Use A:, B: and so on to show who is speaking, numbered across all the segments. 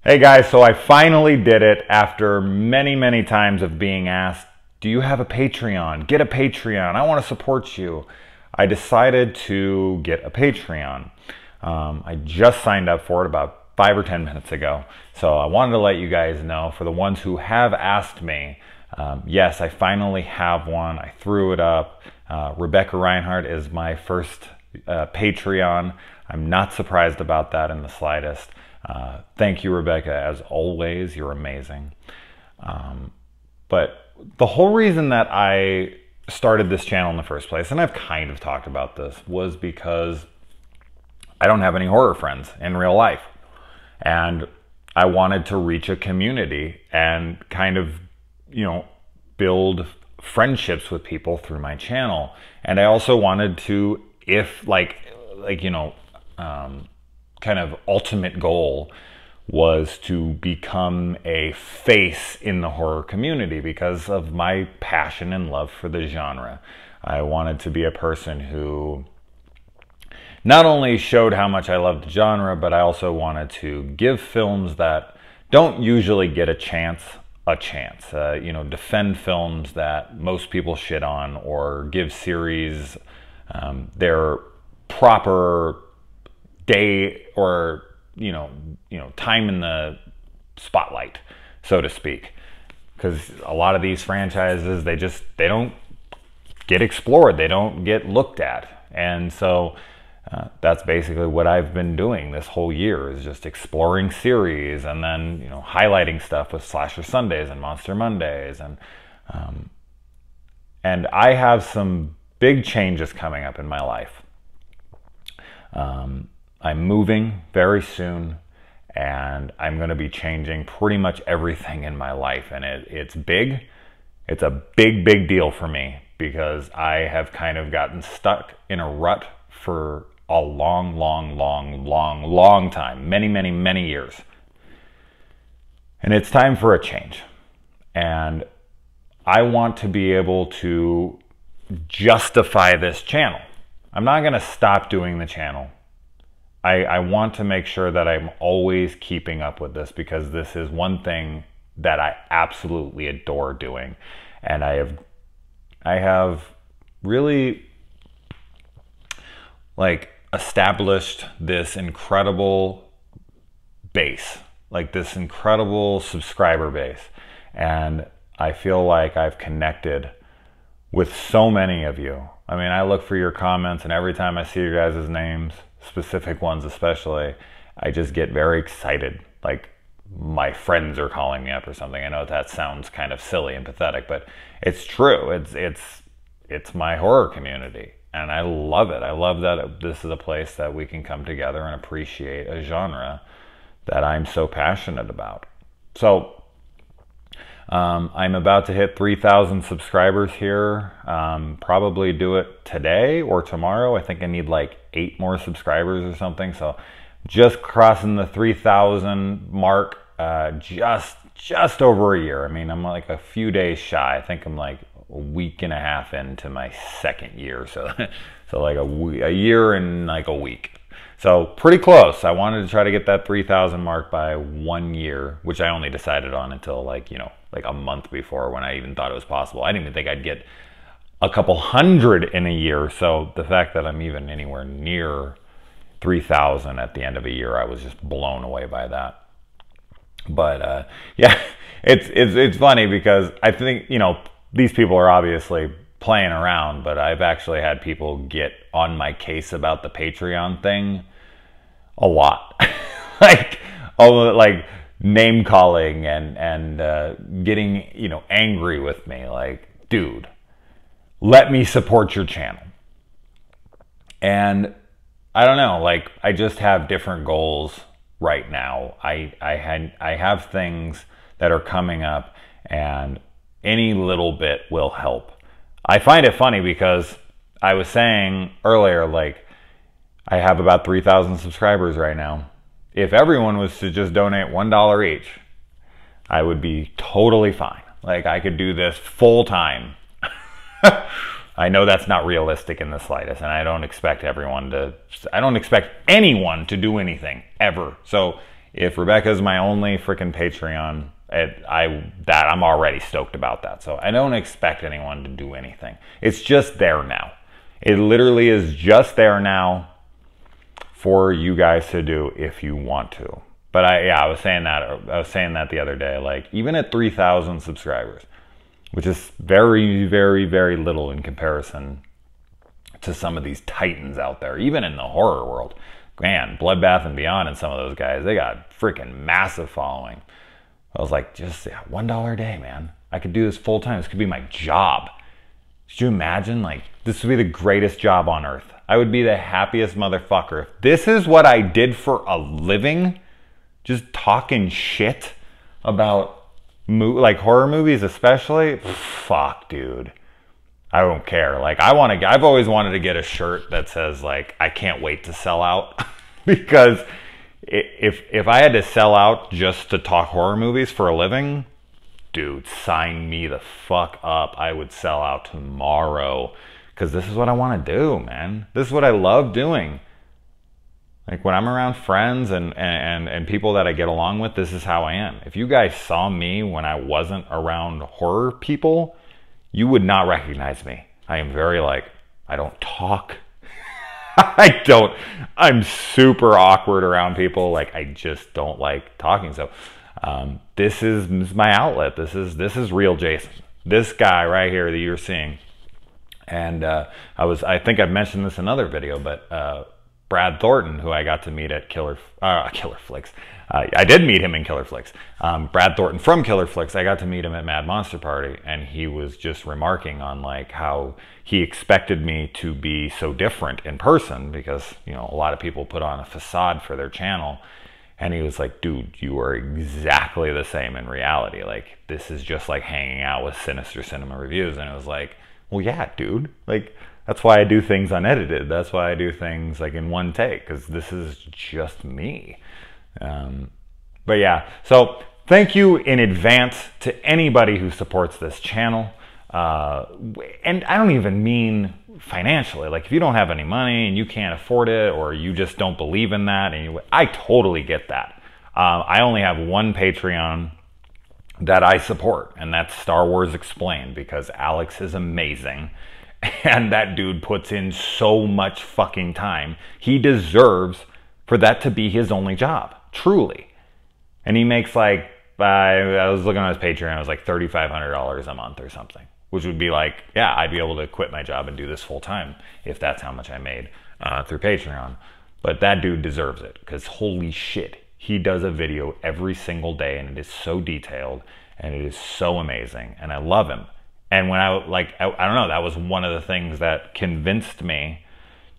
A: Hey guys, so I finally did it after many times of being asked, do you have a Patreon? Get a Patreon. I want to support you. I decided to get a Patreon. I just signed up for it about 5 or 10 minutes ago. So I wanted to let you guys know, for the ones who have asked me, yes, I finally have one. I threw it up. Rebecca Reinhardt is my first Patreon. I'm not surprised about that in the slightest. Thank you, Rebecca, as always. You're amazing. But the whole reason that I started this channel in the first place, and I've kind of talked about this, was because I don't have any horror friends in real life. And I wanted to reach a community and kind of, build friendships with people through my channel. And I also wanted to, kind of ultimate goal was to become a face in the horror community because of my passion and love for the genre. I wanted to be a person who not only showed how much I loved the genre, but I also wanted to give films that don't usually get a chance. Defend films that most people shit on, or give series their proper day or time in the spotlight, so to speak, because a lot of these franchises, they don't get explored, they don't get looked at. And so that's basically what I've been doing this whole year, is just exploring series and then highlighting stuff with Slasher Sundays and Monster Mondays. And I have some big changes coming up in my life. I'm moving very soon, and I'm going to be changing pretty much everything in my life. And it's big. It's a big deal for me, because I have kind of gotten stuck in a rut for a long time. Many years. And it's time for a change. And I want to be able to justify this channel. I'm not going to stop doing the channel. I want to make sure that I'm always keeping up with this, because this is one thing that I absolutely adore doing. And I have really established this incredible base, this incredible subscriber base. And I feel like I've connected with so many of you. I mean, I look for your comments, and every time I see your guys' names, specific ones especially, I just get very excited. Like my friends are calling me up or something. I know that sounds kind of silly and pathetic, but it's true. It's my horror community, and I love it. I love that this is a place that we can come together and appreciate a genre that I'm so passionate about. So I'm about to hit 3,000 subscribers here. Probably do it today or tomorrow. I think I need 8 more subscribers or something. So just crossing the 3,000 mark, just over a year. I mean, I'm a few days shy. I think I'm a week and a half into my second year. So a year and a week. So pretty close. I wanted to try to get that 3,000 mark by 1 year, which I only decided on until a month before, when I even thought it was possible. I didn't even think I'd get a couple hundred in a year. So the fact that I'm even anywhere near 3,000 at the end of a year, I was just blown away by that. But yeah, it's funny, because I think these people are obviously playing around, but I've actually had people get on my case about the Patreon thing a lot. Name calling and getting angry with me, dude, let me support your channel. And I don't know, I just have different goals right now. I have things that are coming up, and any little bit will help. I find it funny, because I was saying earlier, I have about 3,000 subscribers right now. If everyone was to just donate $1 each, I would be totally fine. I could do this full time. I know that's not realistic in the slightest, and I don't expect anyone to do anything ever. So If Rebecca's my only freaking Patreon, I'm already stoked about that. So I don't expect anyone to do anything. It's just there now. It literally is just there now for you guys to do if you want to. But I was saying that the other day, like even at 3,000 subscribers, which is very, very, very little in comparison to some of these titans out there, even in the horror world. Man, Bloodbath and Beyond and some of those guys, they got freaking massive following. I was like, just $1 a day, man. I could do this full time. This could be my job. Could you imagine? Like, this would be the greatest job on earth. I would be the happiest motherfucker. If this is what I did for a living, just talking shit about like horror movies especially, fuck, dude. I don't care. Like, I've always wanted to get a shirt that says, like, I can't wait to sell out. Because if I had to sell out just to talk horror movies for a living, dude, sign me the fuck up. I would sell out tomorrow. Because this is what I want to do, man. This is what I love doing. Like, when I'm around friends and people that I get along with, this is how I am. If you guys saw me when I wasn't around horror people, you would not recognize me. I am very I don't talk. I'm super awkward around people. Like, I just don't like talking. So this is my outlet. This is real Jason. This guy right here that you're seeing. And I think I've mentioned this in another video, but Brad Thornton, who I got to meet at Killer Flicks. I did meet him in Killer Flicks. Brad Thornton from Killer Flicks, I got to meet him at Mad Monster Party, and he was just remarking on like how he expected me to be so different in person because, you know, a lot of people put on a facade for their channel. And he was like, dude, you are exactly the same in reality. Like, this is just like hanging out with Sinister Cinema Reviews. And it was like, well, yeah, dude. Like, that's why I do things unedited. That's why I do things like in one take, because this is just me. But yeah, so thank you in advance to anybody who supports this channel. And I don't even mean financially. Like, if you don't have any money and you can't afford it, or you just don't believe in that, and I totally get that. I only have one Patreon that I support, and that's Star Wars Explained, because Alex is amazing. And that dude puts in so much fucking time. He deserves for that to be his only job, truly. And he makes like, I was looking at his Patreon, it was like $3,500 a month or something. Which would be like, yeah, I'd be able to quit my job and do this full time if that's how much I made through Patreon. But that dude deserves it, because holy shit, he does a video every single day, and it is so detailed, and it is so amazing, and I love him. And when I don't know, that was one of the things that convinced me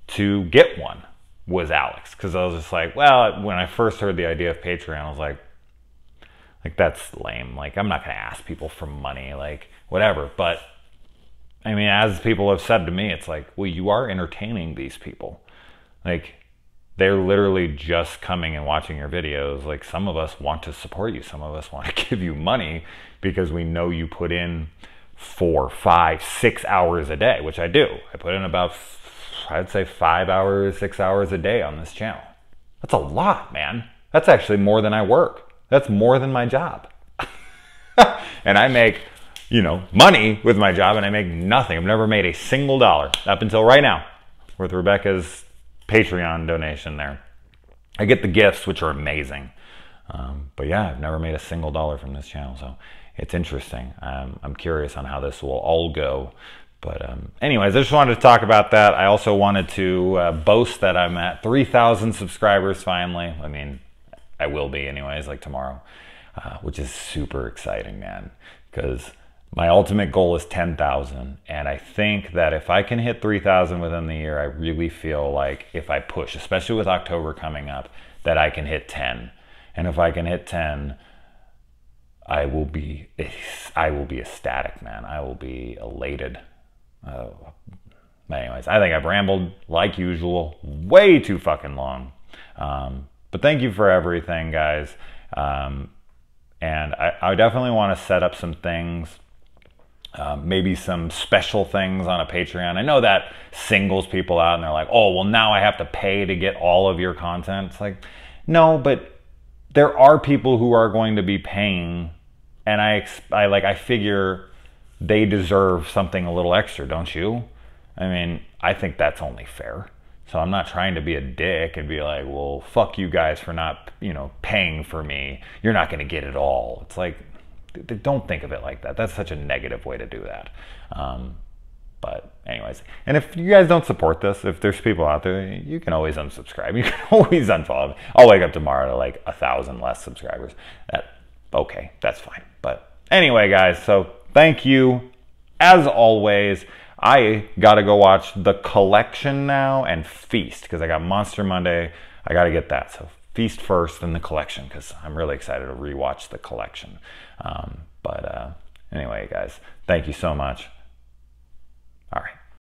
A: to get one, was Alex. Because I was just like, well, when I first heard the idea of Patreon, I was like that's lame. Like, I'm not going to ask people for money, like, whatever. But, I mean, as people have said to me, it's like, well, you are entertaining these people. Like, they're literally just coming and watching your videos. Like, some of us want to support you. Some of us want to give you money because we know you put in 4, 5, 6 hours a day, which I do. I put in about, I'd say 5 hours, 6 hours a day on this channel. That's a lot, man. That's actually more than I work. That's more than my job. And I make, you know, money with my job, and I make nothing. I've never made a single dollar up until right now with Rebecca's Patreon donation there. I get the gifts, which are amazing. But yeah, I've never made a single dollar from this channel. So it's interesting. I'm curious on how this will all go. But anyways, I just wanted to talk about that. I also wanted to boast that I'm at 3,000 subscribers finally. I mean, I will be anyways, like tomorrow, which is super exciting, man, because my ultimate goal is 10,000. And I think that if I can hit 3,000 within the year, I really feel like if I push, especially with October coming up, that I can hit 10. And if I can hit 10, I will be ecstatic, man. I will be elated. But anyways, I think I've rambled like usual, way too fucking long. But thank you for everything, guys. And I definitely want to set up some things, maybe some special things on a Patreon. I know that singles people out, and they're like, oh, well, now I have to pay to get all of your content. It's like, no, but there are people who are going to be paying, and I figure they deserve something a little extra, don't you? I mean, I think that's only fair. So I'm not trying to be a dick and be like, well, fuck you guys for not, paying for me. You're not going to get it all. It's like, don't think of it like that. That's such a negative way to do that. But anyways, and if you guys don't support this, if there's people out there, you can always unsubscribe. You can always unfollow me. I'll wake up tomorrow to like 1,000 less subscribers. Okay, that's fine. But anyway, guys, so thank you. As always, I got to go watch The Collection now and Feast because I got Monster Monday. I got to get that. So Feast first, then The Collection because I'm really excited to rewatch The Collection. Anyway, guys, thank you so much.